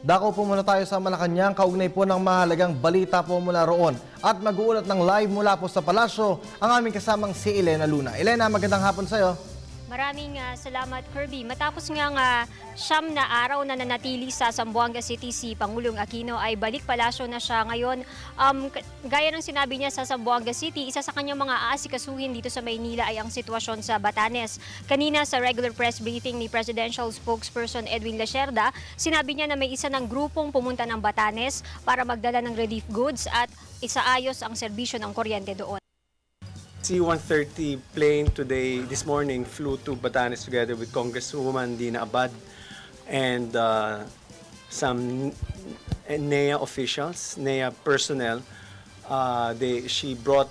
Dako po muna tayo sa Malacanang, kaugnay po ng mahalagang balita po mula roon. At mag-uulat ng live mula po sa palasyo ang aming kasamang si Elena Luna. Elena, magandang hapon sa'yo. Maraming salamat, Kirby. Matapos nga 9 na araw na nanatili sa Zamboanga City si Pangulong Aquino ay balik palasyo na siya ngayon. Gaya ng sinabi niya sa Zamboanga City, isa sa kanyang mga aasikasuhin dito sa Maynila ay ang sitwasyon sa Batanes. Kanina sa regular press briefing ni Presidential Spokesperson Edwin Lacerda, sinabi niya na may isa ng grupong pumunta ng Batanes para magdala ng relief goods at isaayos ang serbisyo ng kuryente doon. C-130 plane this morning flew to Batanes together with Congresswoman Dina Abad and some NEA officials, NEA personnel. She brought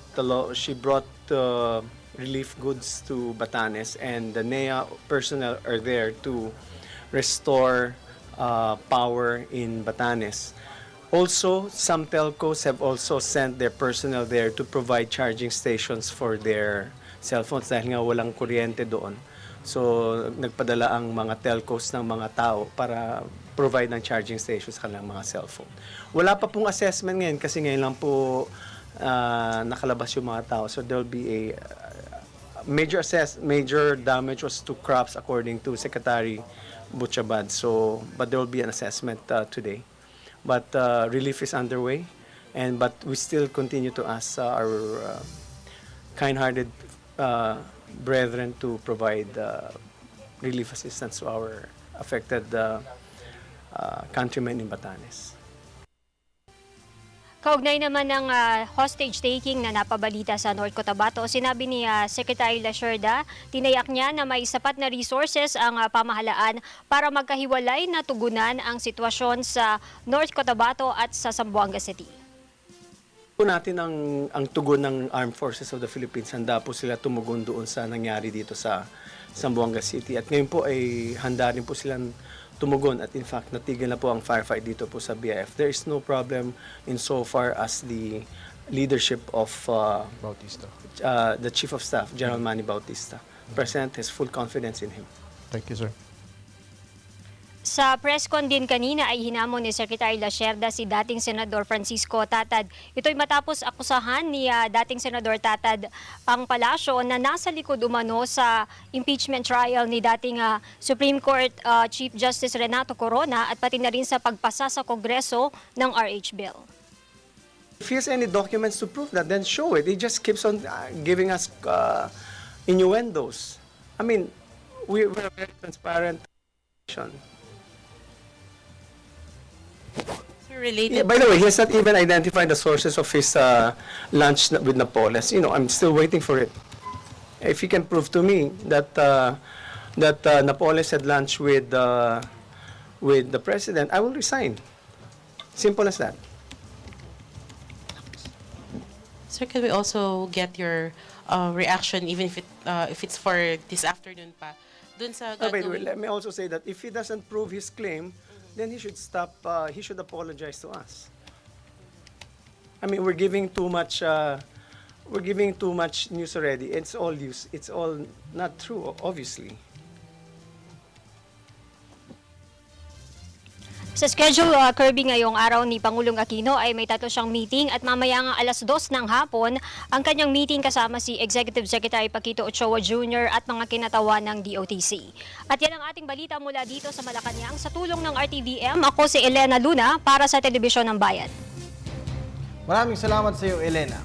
relief goods to Batanes, and the NEA personnel are there to restore power in Batanes. Also, some telcos have also sent their personnel there to provide charging stations for their cell phones dahil nga walang kuryente doon. So, nagpadala ang mga telcos ng mga tao para provide ng charging stations sa kanilang mga cellphone. Wala pa pong assessment ngayon kasi ngayon lang po nakalabas yung mga tao. So, there will be a major damage was to crops according to Secretary Butchabad. So, but there will be an assessment today. But relief is underway, but we still continue to ask our kind-hearted brethren to provide relief assistance to our affected countrymen in Batanes. Kaugnay naman ng hostage-taking na napabalita sa North Cotabato, sinabi ni Secretary Lacerda, tinayak niya na may sapat na resources ang pamahalaan para magkahiwalay na tugunan ang sitwasyon sa North Cotabato at sa Zamboanga City. Po natin ang tugon ng Armed Forces of the Philippines, handa po sila tumugon doon sa nangyari dito sa Zamboanga City. At ngayon po ay handa rin po silang tumugon, at in fact natigil na po ang firefight dito po sa BIF. There is no problem in so far as the leadership of Bautista. The Chief of Staff, General Manny Bautista. President has full confidence in him. Thank you, sir. Sa press con din kanina ay hinamon ni Secretary Lacerda si dating Senador Francisco Tatad. Ito'y matapos akusahan ni dating Senador Tatad ang palasyo na nasa likod umano sa impeachment trial ni dating Supreme Court Chief Justice Renato Corona at pati na rin sa pagpasa sa Kongreso ng RH Bill. If he has any documents to prove that, then show it. He just keeps on giving us innuendos. I mean, we're a very transparent nation. Yeah, by the way, he has not even identified the sources of his lunch with Napoles. You know, I'm still waiting for it. If he can prove to me that Napoles had lunch with the president, I will resign. Simple as that. Sir, can we also get your reaction, even if it's for this afternoon pa? Dun sa Wait, let me also say that if he doesn't prove his claim, then he should stop. He should apologize to us. I mean, we're giving too much. We're giving too much news already. It's all news. It's all not true, obviously. Sa schedule, Kirby, ngayong araw ni Pangulong Aquino ay may tatlo siyang meeting at mamaya nga 2:00 ng hapon ang kanyang meeting kasama si Executive Secretary Paquito Ochoa Jr. at mga kinatawan ng DOTC. At yan ang ating balita mula dito sa Malacanang. Sa tulong ng RTVM, ako si Elena Luna para sa Telebisyon ng Bayan. Maraming salamat sa iyo, Elena.